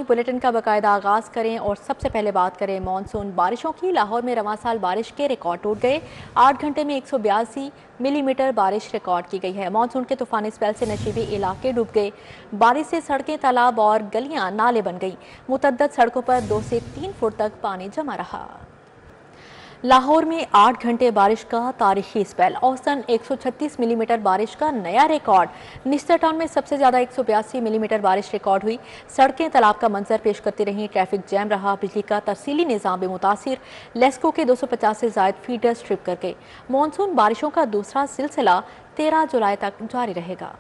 Bulletin का बाकायदा आगाज़ करें और सबसे पहले बात करें मानसून बारिशों की। लाहौर में रवां साल बारिश के रिकॉर्ड टूट गए। 8 घंटे में 182 मिलीमीटर बारिश रिकॉर्ड की गई है। मानसून के तूफानी स्पेल से नशीबी इलाके डूब गए। बारिश से सड़कें, तालाब और गलियां नाले बन गई। मुतअद्दिद सड़कों पर 2 से 3 फुट तक पानी जमा रहा। लाहौर में 8 घंटे बारिश का तारीखी स्पेल, औसतन 136 मिलीमीटर बारिश का नया रिकॉर्ड। निश्तर टाउन में सबसे ज्यादा 182 मिलीमीटर बारिश रिकॉर्ड हुई। सड़कें तालाब का मंजर पेश करती रहीं, ट्रैफिक जैम रहा। बिजली का तरसीली निज़ाम भी मुतासिर। लेस्को के 250 से जायद फीडर स्ट्रिप कर गए। मानसून बारिशों का दूसरा सिलसिला 13 जुलाई तक जारी रहेगा।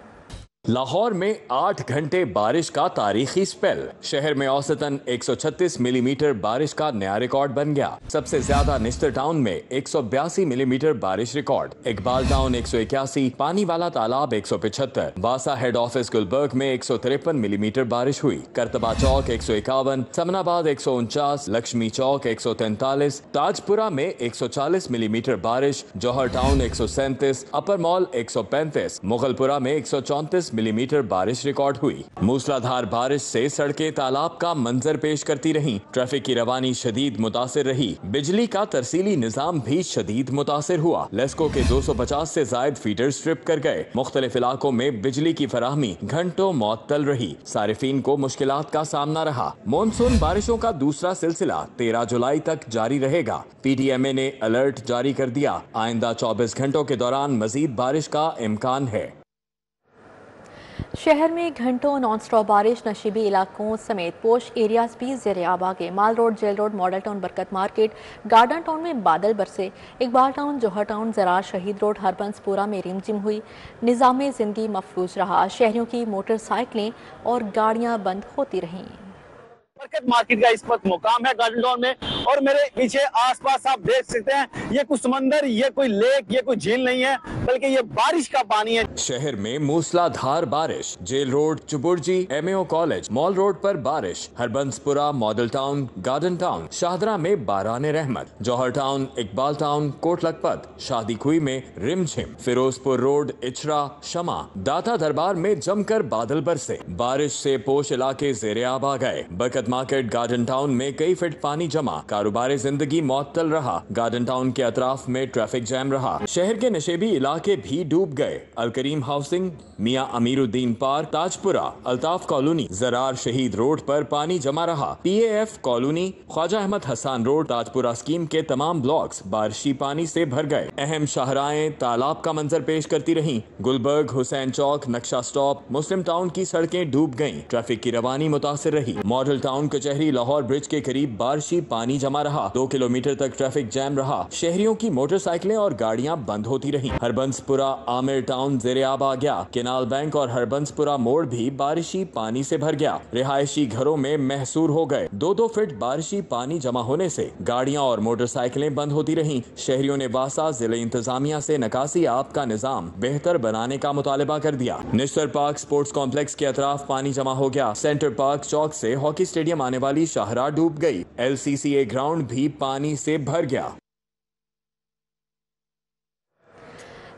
लाहौर में 8 घंटे बारिश का तारीखी स्पेल। शहर में औसतन 136 मिलीमीटर बारिश का नया रिकॉर्ड बन गया। सबसे ज्यादा निश्तर टाउन में 182 मिलीमीटर बारिश रिकॉर्ड। इकबाल टाउन 181, पानी वाला तालाब 175, बासा हेड ऑफिस गुलबर्ग में 153 मिलीमीटर बारिश हुई। करतबा चौक 151, समनाबाद 149, लक्ष्मी चौक 143, ताजपुरा में 140 मिलीमीटर बारिश। जौहर टाउन 137, अपर मॉल 135, मुगलपुरा में 134 मिलीमीटर बारिश रिकॉर्ड हुई। मूसलाधार बारिश से सड़कें तालाब का मंजर पेश करती रहीं। ट्रैफिक की रवानी शदीद मुतासिर रही। बिजली का तरसीली निजाम भी शदीद मुतासिर हुआ। लेस्को के 250 से जायद फीडर स्ट्रिप कर गए। मुख्तलिफ इलाकों में बिजली की फराहमी घंटों मुअत्तल रही। सारिफीन को मुश्किलात का सामना रहा। मानसून बारिशों का दूसरा सिलसिला 13 जुलाई तक जारी रहेगा। PDMA ने अलर्ट जारी कर दिया। आइंदा 24 घंटों के दौरान मजीद बारिश का इम्कान है। शहर में घंटों नॉन स्टॉप बारिश। नशीबी इलाकों समेत पोश एरियाज भी ज़ेरे आब आ गए। Mall road, jail road, model town, Barkat market, garden town में बादल बरसे। Iqbal town, Johar town, Zarar Shaheed road, Harbanspura में रिमझिम हुई। निज़ाम ज़िंदगी महफूज रहा। शहरियों की मोटरसाइकिलें और गाड़ियाँ बंद होती रहीं। बरकत मार्केट का इस वक्त मुकाम है गार्डन टाउन में, और मेरे पीछे आसपास आप देख सकते हैं ये कोई समंदर, ये कोई लेक, ये कोई झील नहीं है, बल्कि ये बारिश का पानी है। शहर में मूसलाधार बारिश। Jail road, Chauburji, MAO college, mall road पर बारिश। Harbanspura, model town, garden town, Shahdara में बाराने रहमत। जौहर टाउन, इकबाल टाउन, कोट लखपत, शादी खुई में रिमझिम। फिरोजपुर रोड, इचरा, शमा, दाता दरबार में जमकर बादल बरसे। बारिश से पोश इलाके ज़ेरे आब आ गए। बरकत मार्केट, गार्डन टाउन में कई फीट पानी जमा। कारोबार जिंदगी मुअत्तल रहा। गार्डन टाउन के अतराफ में ट्रैफिक जैम रहा। शहर के नशेबी इलाके भी डूब गए। Alkarim housing, Mian Amiruddin park, Tajpura, Altaf colony, Zarar Shaheed road पर पानी जमा रहा। PAF colony, Khawaja Ahmed Hassan road, Tajpura scheme के तमाम ब्लॉक्स बारिशी पानी से भर गए। अहम शाहराएं तालाब का मंजर पेश करती रहीं। गुलबर्ग, हुसैन चौक, नक्शा स्टॉप, मुस्लिम टाउन की सड़कें डूब गईं। ट्रैफिक की रवानी मुतासिर रही। मॉडल टाउन कचहरी लाहौर ब्रिज के करीब बारिशी पानी जमा रहा। 2 किलोमीटर तक ट्रैफिक जैम रहा। शहरियों की मोटरसाइकिलें और गाड़ियां बंद होती रहीं। हरबंसपुरा, आमिर टाउन ज़ेरे आब आ गया। केनाल बैंक और हरबंसपुरा मोड़ भी बारिशी पानी से भर गया। रिहायशी घरों में महसूर हो गए। 2-2 फीट बारिशी पानी जमा होने से गाड़ियां और मोटरसाइकिलें बंद होती रहीं। शहरियों ने वासा जिले इंतजामिया से निकासी आब का निजाम बेहतर बनाने का मुतालबा कर दिया। निश्तर पार्क स्पोर्ट्स कॉम्प्लेक्स के अतराफ पानी जमा हो गया। सेंटर पार्क चौक से हॉकी स्टेडियम आने वाली शाहराह डूब गई। LCCA ग्राउंड भी पानी से भर गया।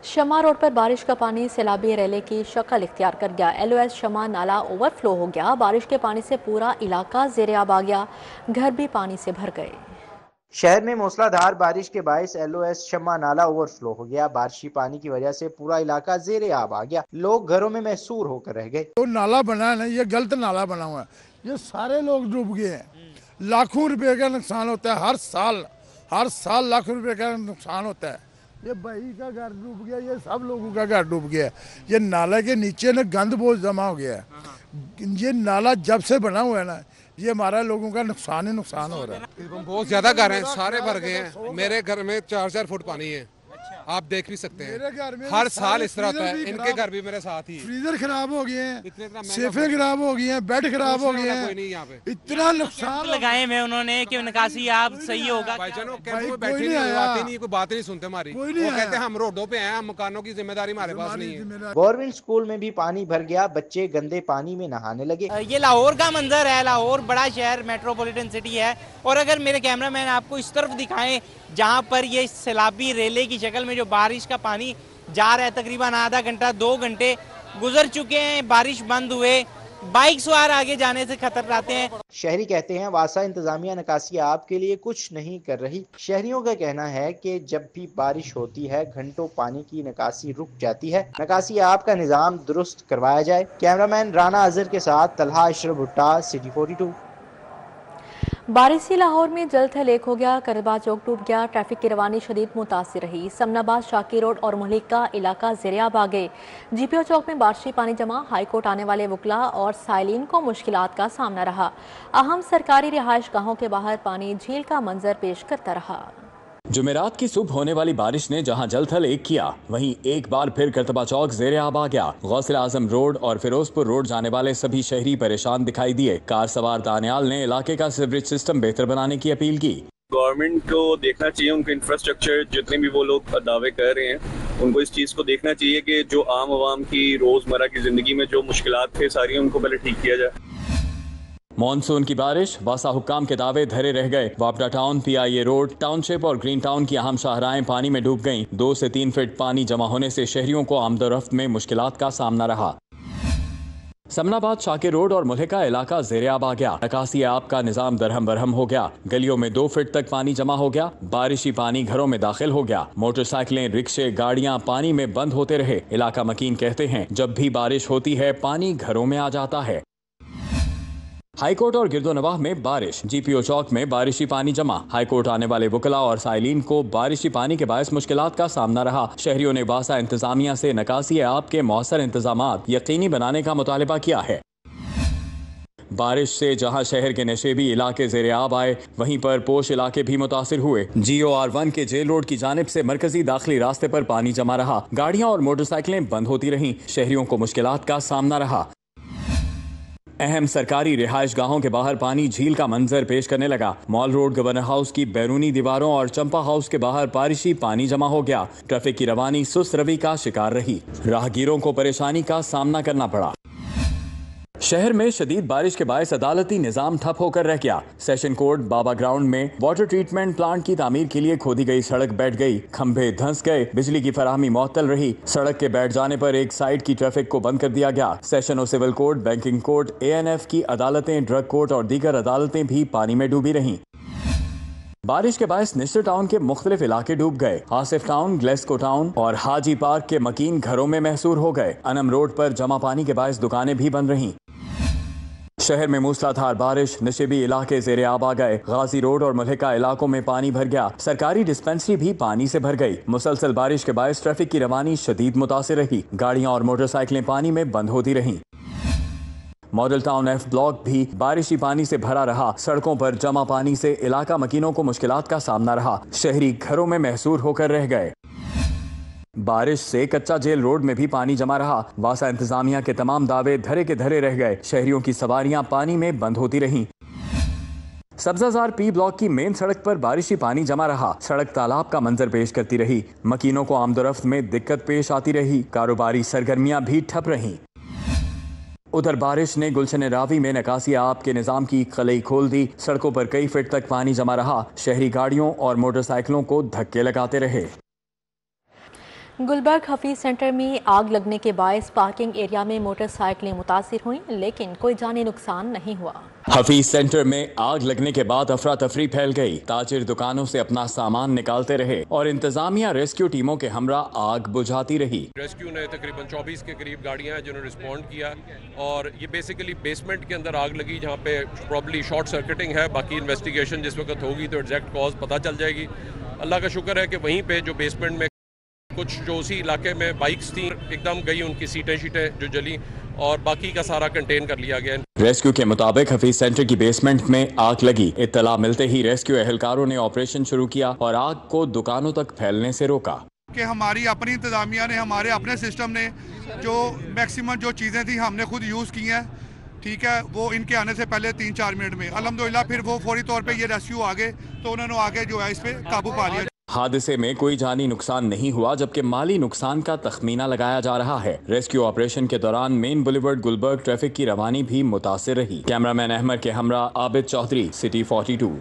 शमा रोड पर बारिश का पानी सैलाबी रैले की शक्ल इख्तियार कर गया। LOS शमा नाला ओवरफ्लो हो गया। बारिश के पानी से पूरा इलाका ज़ेरे आब आ गया। घर भी पानी से भर गए। शहर में मूसलाधार बारिश के बायस LOS शमा नाला ओवरफ्लो हो गया। बारिशी पानी की वजह से पूरा इलाका ज़ेरे आब आ गया। लोग घरों में महसूर होकर रह गए। तो नाला बना है ना, ये गलत नाला बना हुआ है, ये सारे लोग डूब गए हैं। लाखों रुपए का नुकसान होता है हर साल लाखों रुपए का नुकसान होता है। ये भाई का घर डूब गया, ये सब लोगों का घर डूब गया। ये नाला के नीचे ना गंद बहुत जमा हो गया है। ये नाला जब से बना हुआ है ना, ये हमारा लोगों का नुकसान ही नुकसान हो रहा है। बहुत ज्यादा घर हैं, सारे भर गए हैं। मेरे घर में 4-4 फुट पानी है। आप देख भी सकते हैं। हर साल इस तरह होता है। इनके घर भी मेरे साथ ही है। फ्रीजर खराब हो गए हैं, सेफे खराब हो गई हैं, बेड खराब हो गए हैं। कोई नहीं यहाँ पे इतना नुकसान लगाए में उन्होंने कि निकासी आप सही होगा। भाईजान बैठे नहीं, कोई बात नहीं सुनते हमारी। वो कहते हैं हम रोडों पे हैं, हम मकानों की जिम्मेदारी हमारे पास नहीं है। गवर्नमेंट स्कूल में भी पानी भर गया। बच्चे गंदे पानी में नहाने लगे। ये लाहौर का मंजर है। लाहौर बड़ा शहर, मेट्रोपॉलिटन सिटी है। और अगर मेरे कैमरामैन आपको इस तरफ दिखाएं जहां पर ये सैलाबी रेले की शक्ल में जो बारिश का पानी जा रहा है, तकरीबन आधा घंटा 2 घंटे गुजर चुके हैं बारिश बंद हुए। बाइक सवार आगे जाने से खतराते हैं। शहरी कहते हैं वासा इंतजामिया निकासी आब के लिए कुछ नहीं कर रही। शहरियों का कहना है कि जब भी बारिश होती है घंटों पानी की निकासी रुक जाती है। निकासी आब का निजाम दुरुस्त करवाया जाए। कैमरामैन राना अजहर के साथ तलहा अशरफ भुट्टा, सिटी 42। बारिश से लाहौर में जल थल एक हो गया, करबा चौक डूब गया, ट्रैफिक की रवानी शदीद मुतासिर रही। समनाबाद, शाकी रोड और मुहलिक का इलाका ज़ेरे-आब आ गए। GPO चौक में बारिशी पानी जमा, हाईकोर्ट आने वाले वकला और साइलिन को मुश्किलात का सामना रहा। अहम सरकारी रिहाइश गाहों के बाहर पानी झील का मंजर पेश करता रहा। जुमेरात की सुबह होने वाली बारिश ने जहां जल थल एक किया, वहीं एक बार फिर करतबा चौक ज़ेरे-आब आ गया। गौसल आजम रोड और फिरोजपुर रोड जाने वाले सभी शहरी परेशान दिखाई दिए। कार सवार दानियाल ने इलाके का सीवरेज सिस्टम बेहतर बनाने की अपील की। गवर्नमेंट को देखना चाहिए, उनका इंफ्रास्ट्रक्चर जितने भी वो लोग दावे कर रहे हैं उनको इस चीज़ को देखना चाहिए कि जो आम आवाम की रोज़मर्रा की ज़िंदगी में जो मुश्किलात थे सारी उनको पहले ठीक किया जाए। मॉनसून की बारिश, वासा हुक्काम के दावे धरे रह गए। वापडा टाउन, PIA रोड, टाउनशिप और ग्रीन टाउन की अहम शाहराहें पानी में डूब गईं। 2 से 3 फीट पानी जमा होने से शहरियों को आमदोरफ्त में मुश्किलात का सामना रहा। समनाबाद, शाकी रोड और मुल्क का इलाका ज़ेरे-आब आ गया। निकासी आब का निजाम दरहम बरहम हो गया। गलियों में 2 फीट तक पानी जमा हो गया। बारिशी पानी घरों में दाखिल हो गया। मोटरसाइकिलें, रिक्शे, गाड़ियां पानी में बंद होते रहे। इलाका मकीन कहते हैं जब भी बारिश होती है पानी घरों में आ जाता है। हाईकोर्ट और गिरदोनवाह में बारिश, GPO चौक में बारिशी पानी जमा। हाईकोर्ट आने वाले वकला और साइलिन को बारिशी पानी के बायस मुश्किलात का सामना रहा। शहरियों ने वासा इंतजामिया से निकासी आब के मौसर इंतजामात यकीनी बनाने का मुतालबा किया है। बारिश से जहां शहर के नशेबी इलाके ज़ेरे-आब आए, वहीं पर पोश इलाके भी मुतासिर हुए। GOR1 के जेल रोड की जानिब से मरकजी दाखिली रास्ते पर पानी जमा रहा। गाड़ियां और मोटरसाइकिलें बंद होती रहीं। शहरियों को मुश्किलात का सामना रहा। अहम सरकारी रिहाइश गाहों के बाहर पानी झील का मंजर पेश करने लगा। मॉल रोड, गवर्नर हाउस की बैरूनी दीवारों और चंपा हाउस के बाहर बारिशी पानी जमा हो गया। ट्रैफिक की रवानी सुस्त रवि का शिकार रही। राहगीरों को परेशानी का सामना करना पड़ा। शहर में शदीद बारिश के बायस अदालती निजाम ठप होकर रह गया। सेशन कोर्ट बाबा ग्राउंड में वाटर ट्रीटमेंट प्लांट की तामीर के लिए खोदी गई सड़क बैठ गई। खंभे धंस गए। बिजली की फराहमी मुअत्तल रही। सड़क के बैठ जाने पर एक साइड की ट्रैफिक को बंद कर दिया गया। सेशन और civil court, banking court, ANF की अदालतें, ड्रग कोर्ट और दीगर अदालतें भी पानी में डूबी रहीं। बारिश के बायस निस्टर टाउन के मुख्तलिफ इलाके डूब गए। आसिफ टाउन, ग्लेस्को टाउन और हाजी पार्क के मकीन घरों में महसूर हो गए। अनम रोड पर जमा पानी के बायस दुकानें भी बंद रहीं। शहर में मूसलाधार बारिश, नशेबी इलाके ज़ेरे-आब आ गए। गाजी रोड और मुल्हिका इलाकों में पानी भर गया। सरकारी डिस्पेंसरी भी पानी से भर गई। मुसलसल बारिश के बायस ट्रैफिक की रवानी शदीद मुतासिर रही। गाड़ियां और मोटरसाइकिलें पानी में बंद होती रहीं। मॉडल टाउन F ब्लॉक भी बारिशी पानी से भरा रहा। सड़कों पर जमा पानी से इलाका मकीनों को मुश्किलात का सामना रहा। शहरी घरों में महसूर होकर रह गए। बारिश से कच्चा जेल रोड में भी पानी जमा रहा। वासा इंतजामिया के तमाम दावे धरे के धरे रह गए। शहरियों की सवारियां पानी में बंद होती रहीं। सब्जाजार P ब्लॉक की मेन सड़क पर बारिशी पानी जमा रहा। सड़क तालाब का मंजर पेश करती रही। मकीनों को आमदोरफ्त में दिक्कत पेश आती रही। कारोबारी सरगर्मियां भी ठप रहीं। उधर बारिश ने गुलशन रावी में निकासी आब के निजाम की खलई खोल दी। सड़कों पर कई फीट तक पानी जमा रहा। शहरी गाड़ियों और मोटरसाइकिलों को धक्के लगाते रहे। गुलबर्ग हफीज सेंटर में आग लगने के बायस पार्किंग एरिया में मोटरसाइकिलें मुतासिर हुईं, लेकिन कोई जानी नुकसान नहीं हुआ। हफीज सेंटर में आग लगने के बाद अफरा तफरी फैल गई। ताजिर दुकानों से अपना सामान निकालते रहे और इंतजामिया रेस्क्यू टीमों के हमरा आग बुझाती रही। रेस्क्यू ने तकरीबन 24 के करीब गाड़ियां हैं जिन्होंने रिस्पॉन्ड किया और ये बेसिकली बेसमेंट के अंदर आग लगी जहाँ पे प्रॉब्ली शॉर्ट सर्किटिंग है। बाकी इन्वेस्टिगेशन जिस वक्त होगी तो एग्जैक्ट कॉज पता चल जाएगी। अल्लाह का शुक्र है कि वहीं पे जो बेसमेंट में कुछ जो उसी इलाके में बाइक्स थी एकदम गई, उनकी सीटें जो जली और बाकी का सारा कंटेन कर लिया गया। रेस्क्यू के मुताबिक हफीज सेंटर की बेसमेंट में आग लगी। इत्तला मिलते ही रेस्क्यू एहलकारों ने ऑपरेशन शुरू किया और आग को दुकानों तक फैलने से रोका। कि हमारी अपनी इंतजामिया ने, हमारे अपने सिस्टम ने जो मैक्सिमम जो चीज़ें थी हमने खुद यूज़ की हैं, ठीक है, वो इनके आने से पहले 3-4 मिनट में अल्हम्दुलिल्लाह फिर वो फौरी तौर पे ये रेस्क्यू आ गए तो उन्होंने आगे जो है इस पे काबू पा लिया। हादसे में कोई जानी नुकसान नहीं हुआ, जबकि माली नुकसान का तखमीना लगाया जा रहा है। रेस्क्यू ऑपरेशन के दौरान मेन बुलेवर्ड गुलबर्ग ट्रैफिक की रवानी भी मुतासिर रही। कैमरामैन अहमद के हमरा आबिद चौधरी, सिटी 42।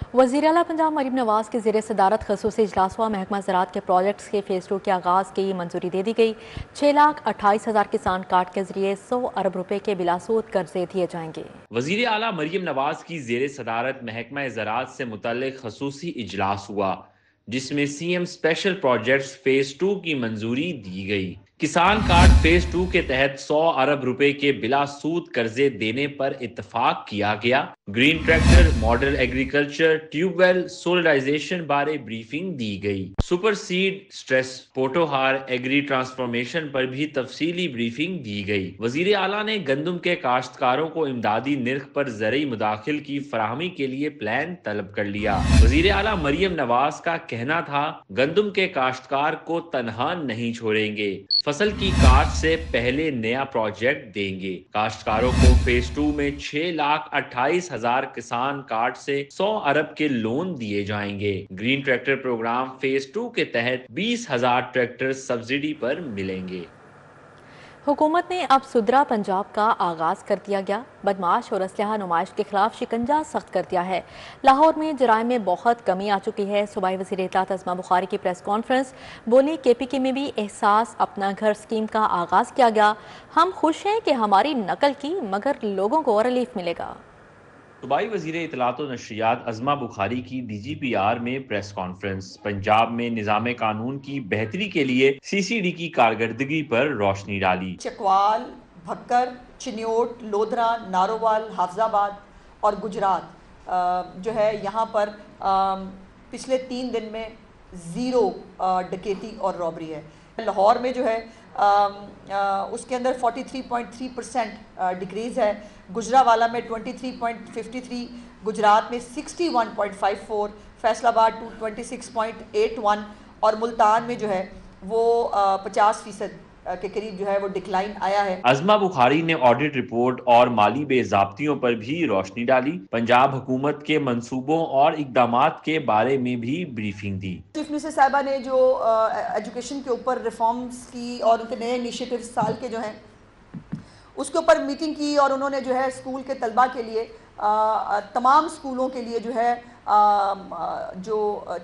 वज़ीर आला पंजाब मरीम नवाज के ज़ेर सदारत ख़ुसूसी इजलास हुआ। महकमा ज़राअत के प्रोजेक्ट्स के फ़ेज़ 2 के आगाज़ की मंजूरी दे दी गई। 6,28,000 किसान कार्ड के जरिए 100 अरब रुपए के बिलासूद कर्जे दिए जाएंगे। वज़ीर आला मरीम नवाज की ज़ेर सदारत महकमा ज़राअत से मुतल्लिक़ ख़ुसूसी इजलास हुआ, जिसमें CM स्पेशल प्रोजेक्ट्स फ़ेज़ 2 की मंजूरी दी गई। किसान कार्ड फ़ेज़ 2 के तहत 100 अरब रुपए के बिला सूद कर्जे देने पर इत्तफाक किया गया। Green tractor, model agriculture, tubewell solarisation बारे ब्रीफिंग दी गई। Super seed, stress, Potohar, agri transformation पर भी तफसीली ब्रीफिंग दी गई। वज़ीर आला ने गंदम के काश्तकारों को इमदादी निर्ख पर ज़रई मुदाखिल की फराहमी के लिए प्लान तलब कर लिया। वज़ीर आला मरियम नवाज का कहना था, गंदम के काश्तकार को तनहा नहीं छोड़ेंगे, फसल की काश्त से पहले नया प्रोजेक्ट देंगे। काश्तकारों को फ़ेज़ 2 में 6,28,000 किसान कार्ड से 100 अरब के लोन दिए जाएंगे। ग्रीन ट्रैक्टर प्रोग्राम फ़ेज़ 2 के तहत 20,000 ट्रैक्टर सब्सिडी पर मिलेंगे। हुकूमत ने अब सुधरा पंजाब का आगाज़ कर दिया गया। बदमाश और असलहा नुमाइश के खिलाफ शिकंजा सख्त कर दिया है। लाहौर में जराइम में बहुत कमी आ चुकी है। सूबाई वज़ीर इत्तलात अज़मा बुखारी की प्रेस कॉन्फ्रेंस, बोली KPK में भी एहसास अपना घर स्कीम का आगाज़ किया गया। हम खुश हैं कि हमारी नकल की, मगर लोगों को रिलीफ मिलेगा। सूबाई वज़ीर इत्तलात व नशरियात अज़मा बुखारी की DGPR में प्रेस कॉन्फ्रेंस। पंजाब में निज़ाम कानून की बेहतरी के लिए CCD की कारकर्दगी पर रोशनी डाली। चकवाल, भक्कर, चिन्योट, लोधरा, नारोवाल, हाफजाबाद और गुजरात जो है, यहाँ पर पिछले 3 दिन में 0 डकैती और रॉबरी है। लाहौर में जो है उसके अंदर 43.3% डिक्रीज़ है। गुजरावाला में 23.53, गुजरात में 61.54, फैसलाबाद 26.81 और मुल्तान में जो है वो 50% के करीब जो है वो डिक्लाइन आया है। अज़मा बुखारी ने ऑडिट रिपोर्ट और माली बेज़ाब्तियों पर भी रोशनी डाली। पंजाब हुकूमत के मंसूबों और इक़दामात के बारे में भी ब्रीफिंग दी। चीफ मिनिस्टर साहिबा ने जो एजुकेशन के ऊपर रिफॉर्म्स की और उनके नए इनिशिएटिव साल के जो हैं उसके ऊपर मीटिंग की, और उन्होंने जो है स्कूल के तलबा के लिए तमाम स्कूलों के लिए जो है जो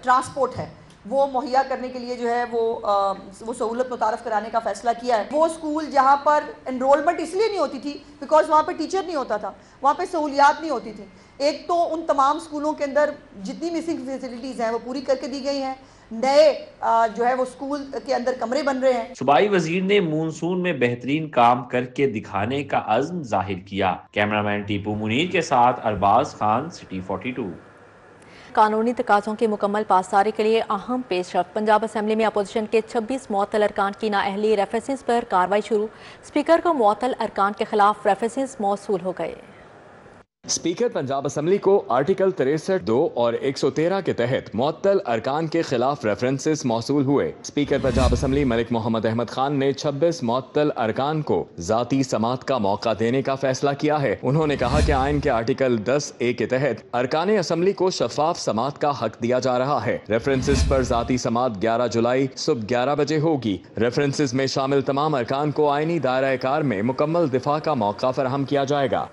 ट्रांसपोर्ट है वो मुहैया करने के लिए जो है वो सहूलत मुतारफ़ कराने का फ़ैसला किया है। वो स्कूल जहाँ पर एनरोलमेंट इसलिए नहीं होती थी बिकॉज वहाँ पे टीचर नहीं होता था, वहाँ पे सहूलियात नहीं होती थी। एक तो उन तमाम स्कूलों के अंदर जितनी मिसिंग फैसिलिटीज़ हैं वो पूरी करके दी गई हैं। नए जो है वो स्कूल के अंदर कमरे बन रहे हैं। सूबाई वजीर ने मानसून में बेहतरीन काम करके दिखाने का अज़्म जाहिर किया। कैमरामैन टीपू मुनीर के साथ अरबाज खान, सिटी 42। कानूनी तकाज़ों की मुकम्मल पासदारी के लिए अहम पेशरफ्त। पंजाब असम्बली में अपोजिशन के 26 मुअत्तल अरकान की नाअहली रेफरेंसेस पर कार्रवाई शुरू। स्पीकर को मुअत्तल अरकान के खिलाफ रेफरेंसेस मौसूल हो गए। स्पीकर पंजाब असम्बली को आर्टिकल 63(2) और 113 के तहत मुअत्तल अरकान के खिलाफ रेफरेंसेस मौसूल हुए। स्पीकर पंजाब असम्बली मलिक मोहम्मद अहमद खान ने 26 मुअत्तल अरकान को जाती समात का मौका देने का फैसला किया है। उन्होंने कहा कि आइन के आर्टिकल 10(a) के तहत अरकान असम्बली को शफाफ समात का हक दिया जा रहा है। रेफरेंसेस पर जाती समात 11 जुलाई सुबह 11 बजे होगी। रेफरेंसेस में शामिल तमाम अरकान को आइनी दायरा-ए-कार में मुकम्मल दिफा का मौका फराहम किया जाएगा।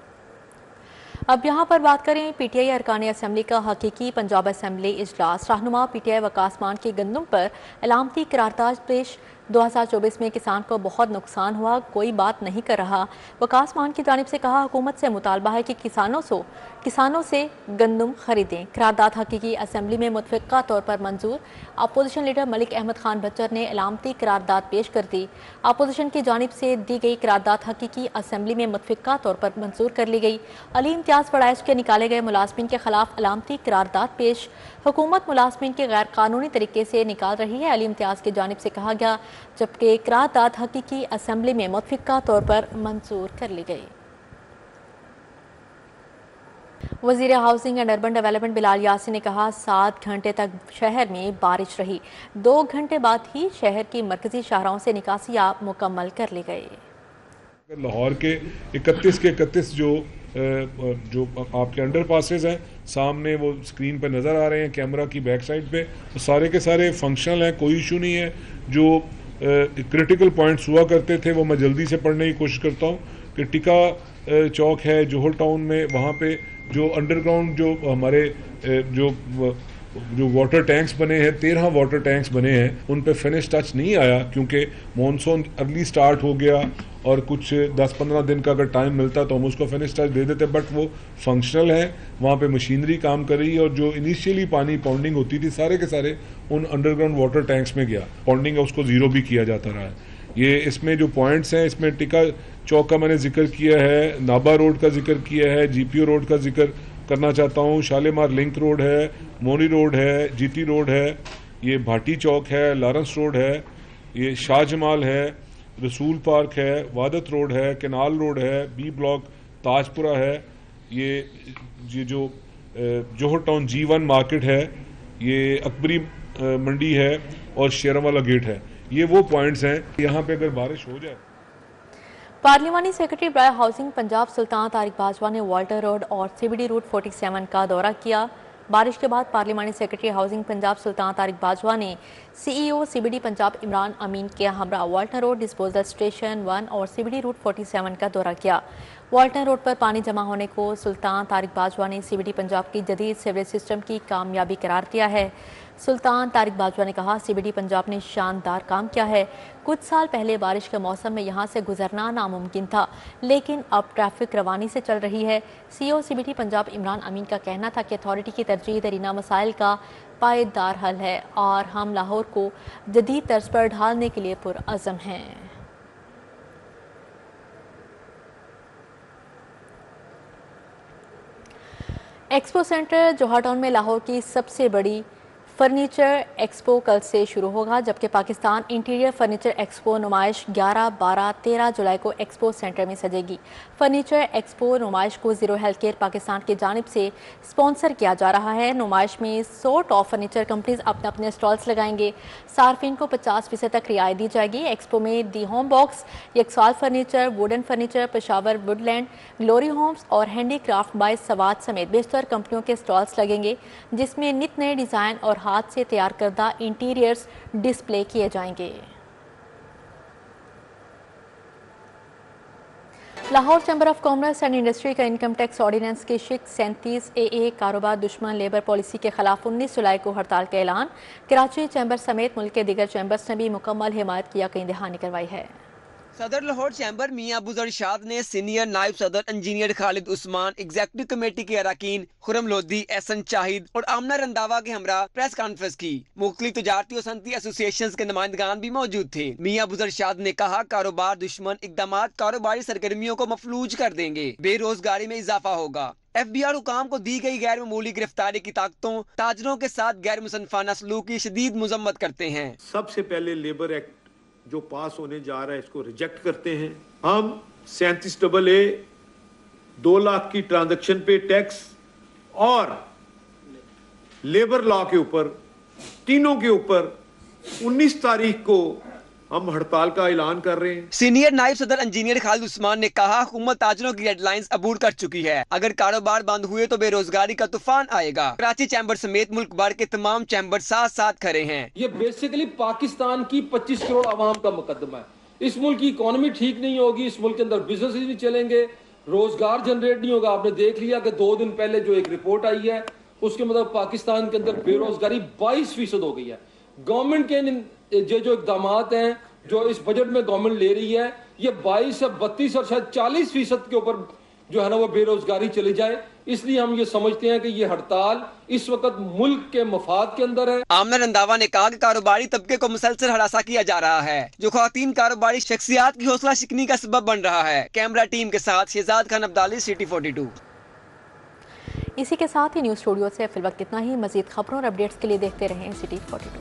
अब यहाँ पर बात करें PTI अरकान असम्बली का हकीकी पंजाब असम्बली इजलास। रहनुमा PTI वकास मान की गंदम पर अलामती करारदाद पेश। 2024 में किसान को बहुत नुकसान हुआ, कोई बात नहीं कर रहा। वकास मान की जानिब से कहा, हुकूमत से मुतालबा है कि किसानों से गंदम खरीदें। करारदाद हकीकी असम्बली में मुतफ़िक़ा तौर पर मंजूर। अपोजिशन लीडर मलिक अहमद खान बच्चर ने अलामती करारदाद पेश कर दी। अपोजिशन की जानिब से दी गई करारदाद हकीकी असम्बली में मुतफ़िक़ा तौर पर मंजूर कर ली गई। अली इम्तियाज़ फड़ाइश के निकाले गए मुलाजमीन के खिलाफ अलामती करारदाद पेश। हुकूमत मुलाजमीन के गैर कानूनी तरीके से निकाल रही है, अली इम्तियाज़ की जानिब से कहा गया, जबकि करारदाद हकीकी असम्बली में मुतफ़िक़ा तौर पर मंजूर कर ली गई। वज़ीर housing and urban development Bilal Yasin ने कहा, 7 घंटे तक शहर में बारिश रही। 2 घंटे बाद ही शहर की मरकजी शाहराहों से निकासियाँ मुकम्मल कर ली गई। लाहौर के 31 के 31 जो आपके अंडर पासेज हैं, सामने वो स्क्रीन पर नज़र आ रहे हैं कैमरा की बैक साइड पे, तो सारे के सारे फंक्शनल हैं, कोई इशू नहीं है। जो क्रिटिकल पॉइंट्स हुआ करते थे वो मैं जल्दी से पढ़ने की कोशिश करता हूँ कि टिका चौक है जोहर टाउन में, वहाँ पे जो अंडरग्राउंड जो हमारे जो वाटर टैंक्स बने हैं, 13 वाटर टैंक्स बने हैं, उन पे फिनिश टच नहीं आया क्योंकि मॉनसून अर्ली स्टार्ट हो गया और कुछ 10-15 दिन का अगर टाइम मिलता तो हम उसको फिनिश टच दे देते, बट वो फंक्शनल है, वहाँ पे मशीनरी काम कर रही है और जो इनिशियली पानी पाउंडिंग होती थी सारे के सारे उन अंडरग्राउंड वाटर टैंक्स में गया, पाउंडिंग उसको ज़ीरो भी किया जाता रहा है। ये इसमें जो पॉइंट्स हैं, इसमें टिक्का चौक का मैंने जिक्र किया है, नाबा रोड का जिक्र किया है, GPO रोड का जिक्र करना चाहता हूँ, शालीमार लिंक रोड है, मोरी रोड है, GT रोड है, ये भाटी चौक है, लॉरेंस रोड है, ये शाहजमाल है, रसूल पार्क है, वादत रोड है, केनाल रोड है, B ब्लॉक ताजपुरा है, ये जो जोहर टाउन G1 मार्केट है, ये अकबरी मंडी है और शेरवाला गेट है। ये वो पॉइंट्स हैं, यहाँ पे अगर बारिश हो जाए। पार्लिमानी सेक्रेटरी बराए हाउसिंग पंजाब सुल्तान तारिक बाजवा ने वाल्टर रोड और CBD रूट 47 का दौरा किया। बारिश के बाद पार्लिमानी सेक्रेटरी हाउसिंग पंजाब सुल्तान तारिक बाजवा ने CEO CBD पंजाब इमरान अमीन के हमरा वाल्टर रोड डिस्पोजल स्टेशन 1 और CBD रूट 47 का दौरा किया। वाल्टन रोड पर पानी जमा होने को सुल्तान तारिक बाजवा ने CBD पंजाब की जदीद सीवरेज सिस्टम की कामयाबी करार दिया है। सुल्तान तारिक बाजवा ने कहा, CBD पंजाब ने शानदार काम किया है। कुछ साल पहले बारिश के मौसम में यहाँ से गुजरना नामुमकिन था, लेकिन अब ट्रैफिक रवानी से चल रही है। CEO CBD पंजाब इमरान अमीन का कहना था कि अथॉरिटी की तरजीह दरीना मसाइल का पायदार हल है और हम लाहौर को जदीद तर्ज पर ढालने के लिए पुरअज़म हैं। एक्सपो सेंटर जोहर टाउन में लाहौर की सबसे बड़ी फर्नीचर एक्सपो कल से शुरू होगा, जबकि पाकिस्तान इंटीरियर फर्नीचर एक्सपो नुमाइश 11, 12, 13 जुलाई को एक्सपो सेंटर में सजेगी। फर्नीचर एक्सपो नुमाइश को ज़ीरो हेल्थ केयर पाकिस्तान की जानिब से स्पॉन्सर किया जा रहा है। नुमाइश में 100 टॉप फर्नीचर कंपनीज अपने अपने स्टॉल्स लगाएंगे। सार्फिन को 50% तक रियायत दी जाएगी। एक्सपो में the home box, Yaksal furniture, wooden furniture, Peshawar woodland, glory homes और हैंडीक्राफ्ट बाय सवाद समेत बेशतर कंपनियों के स्टॉल्स लगेंगे, जिसमें नित नए डिज़ाइन और हाथ से तैयार करदा इंटीरियर्स डिस्प्ले किए जाएंगे। Lahore chamber of commerce and industry का इनकम टैक्स ऑर्डिनेंस की शिक 37 AA कारोबार दुश्मन लेबर पॉलिसी के खिलाफ 19 जुलाई को हड़ताल का ऐलान। कराची चैम्बर समेत मुल्क के दीगर चैम्बर्स ने भी मुकम्मल हिमायत की यकीन दहानी करवाई है। सदर लाहौर चैम्बर मियां अबू ज़र इरशाद ने सीनियर नायब सदर engineer Khalid Usman, executive committee के अरकान खुरम लोधी, एहसन शाहिद और आमना रंधावा के हमरा प्रेस कॉन्फ्रेंस की। मुख्तलिफ तजारती और सनती एसोसिएशन के नुमाइंदगान भी मौजूद थे। मियां अबू ज़र इरशाद ने कहा, कारोबार दुश्मन इकदाम कारोबारी सरगर्मियों को मफलूज कर देंगे, बेरोजगारी में इजाफा होगा। FBR हुकाम को दी गई गैर मामूली गिरफ्तारी की ताकतों, ताजरों के साथ गैर मुसन्फाना सलूक की शदीद मजम्मत करते हैं। सबसे पहले लेबर एक्ट जो पास होने जा रहा है इसको रिजेक्ट करते हैं। हम 37 AA 2 लाख की ट्रांजैक्शन पे टैक्स और लेबर लॉ के ऊपर, तीनों के ऊपर 19 तारीख को हम हड़ताल का ऐलान कर रहे हैं। सीनियर नायब सदर इंजीनियर खालिद उस्मान ने कहा, हुकूमत ताजरों की डेडलाइंस अबूर कर चुकी है। अगर कारोबार बंद हुए तो बेरोजगारी का तूफान आएगा। कराची चैम्बर समेत मुल्क भर के तमाम चैम्बर साथ साथ खड़े हैं। ये बेसिकली पाकिस्तान की 25 करोड़ आवाम का मुकदमा है। इस मुल्क की इकोनॉमी ठीक नहीं होगी, इस मुल्क के अंदर बिजनेस नहीं चलेंगे, रोजगार जनरेट नहीं होगा। आपने देख लिया कि 2 दिन पहले जो एक रिपोर्ट आई है उसके मतलब पाकिस्तान के अंदर बेरोजगारी 22% हो गई है। गवर्नमेंट के जो इकदाम हैं जो इस बजट में गवर्नमेंट ले रही है, ये 22 से 32 और शायद 40% के ऊपर जो है ना वो बेरोजगारी चली जाए। इसलिए हम ये समझते हैं कि ये हड़ताल इस वक्त मुल्क के मफाद के अंदर है। आमना रंधावा ने कहा कि कारोबारी तबके को मुसलसल हरासा किया जा रहा है, जो खवातीन कारोबारी शख्सियात की हौसला शिकनी का सबब बन रहा है। कैमरा टीम के साथ शहजाद खान अब्दाली, सिटी 42। इसी के साथ ही न्यूज़ स्टूडियो से फिलवक्त इतना ही। मजीद खबरों और अपडेट्स के लिए देखते रहें सिटी 42।